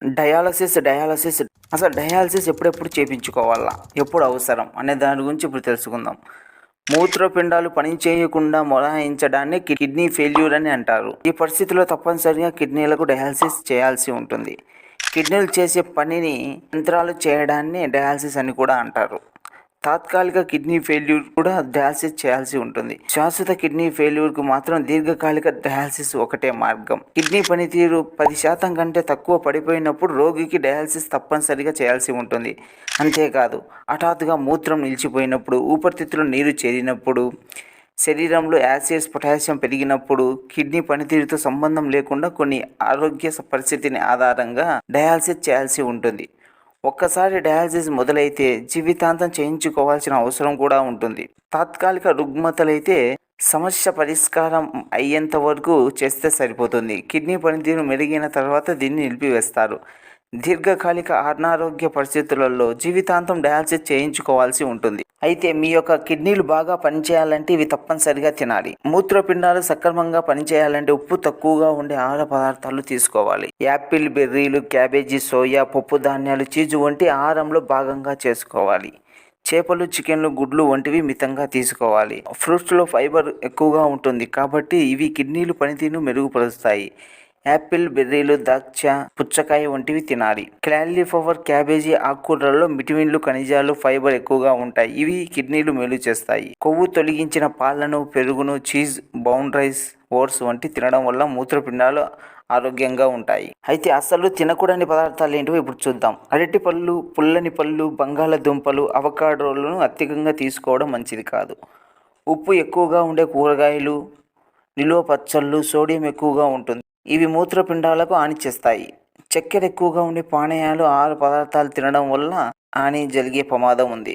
Dialysis అసలు dialysis ఎప్పుడెప్పుడు చేయించుకోవాలా, ఎప్పుడు అవసరం అనే దాని గురించి ఇప్పుడు తెలుసుకుందాం. మూత్రపిండాలు పనిచేయకుండా మొరాయించడాన్ని కిడ్నీ ఫెయిల్యూర్ అని అంటారు. ఈ పరిస్థితిలో తప్పనిసరిగా కిడ్నీలకు డయాలసిస్ చేయాల్సి ఉంటుంది. కిడ్నీలు చేసే పనిని యంత్రాలు చేయడాన్ని డయాలసిస్ అని కూడా అంటారు. తాత్కాలిక కిడ్నీ ఫెయిల్యూర్ కూడా డయాలసిస్ చేయాల్సి ఉంటుంది. శాశ్వత కిడ్నీ ఫెయిల్యూర్కు మాత్రం దీర్ఘకాలిక డయాలసిస్ ఒకటే మార్గం. కిడ్నీ పనితీరు 10% కంటే తక్కువ పడిపోయినప్పుడు రోగికి డయాలసిస్ తప్పనిసరిగా చేయాల్సి ఉంటుంది. అంతేకాదు, హఠాత్తుగా మూత్రం నిలిచిపోయినప్పుడు, ఊపిరితిత్తులు నీరు చేరినప్పుడు, శరీరంలో యాసిడ్స్ పొటాషియం పెరిగినప్పుడు, కిడ్నీ పనితీరుతో సంబంధం లేకుండా కొన్ని ఆరోగ్య పరిస్థితిని ఆధారంగా డయాలసిస్ చేయాల్సి ఉంటుంది. ఒక్కసారి డయాలసిస్ మొదలైతే జీవితాంతం చేయించుకోవాల్సిన అవసరం కూడా ఉంటుంది. తాత్కాలిక రుగ్మతలైతే సమస్య పరిష్కారం అయ్యేంత వరకు చేస్తే సరిపోతుంది. కిడ్నీ పనితీరు మెరుగైన తర్వాత దీన్ని నిలిపివేస్తారు. దీర్ఘకాలిక అనారోగ్య పరిస్థితులలో జీవితాంతం డయాలసిస్ చేయించుకోవాల్సి ఉంటుంది. అయితే మీ యొక్క కిడ్నీలు బాగా పనిచేయాలంటే ఇవి తప్పనిసరిగా తినాలి. మూత్రపిండాలు సక్రమంగా పనిచేయాలంటే ఉప్పు తక్కువగా ఉండే ఆహార పదార్థాలు తీసుకోవాలి. యాపిల్, బెర్రీలు, క్యాబేజీ, సోయా, పప్పు ధాన్యాలు, చీజు వంటి ఆహారంలో భాగంగా చేసుకోవాలి. చేపలు, చికెన్లు, గుడ్లు వంటివి మితంగా తీసుకోవాలి. ఫ్రూట్స్లో ఫైబర్ ఎక్కువగా ఉంటుంది కాబట్టి ఇవి కిడ్నీలు పనితీరును మెరుగుపరుస్తాయి. యాపిల్, బెర్రీలు, ద్రాక్ష, పుచ్చకాయ వంటివి తినాలి. క్యాలీఫ్లవర్, క్యాబేజీ, ఆకుకూరలలో విటమిన్లు, ఖనిజాలు, ఫైబర్ ఎక్కువగా ఉంటాయి. ఇవి కిడ్నీలు మేలు చేస్తాయి. కొవ్వు తొలగించిన పాలను, పెరుగును, చీజ్, బ్రౌన్ రైస్, ఓట్స్ వంటి తినడం వల్ల మూత్రపిండాలు ఆరోగ్యంగా ఉంటాయి. అయితే అసలు తినకూడని పదార్థాలు ఏంటో ఇప్పుడు చూద్దాం. అరటి పళ్ళు, పుల్లని పళ్ళు, బంగాళదుంపలు, అవకాడోలను అధికంగా తీసుకోవడం మంచిది కాదు. ఉప్పు ఎక్కువగా ఉండే కూరగాయలు, నిలువ పచ్చళ్ళు, సోడియం ఎక్కువగా ఉంటుంది. ఇవి మూత్రపిండాలకు హాని చేస్తాయి. చక్కెర ఎక్కువగా ఉండే పానీయాలు, ఆహార పదార్థాలు తినడం వల్ల హాని జరిగే ప్రమాదం ఉంది.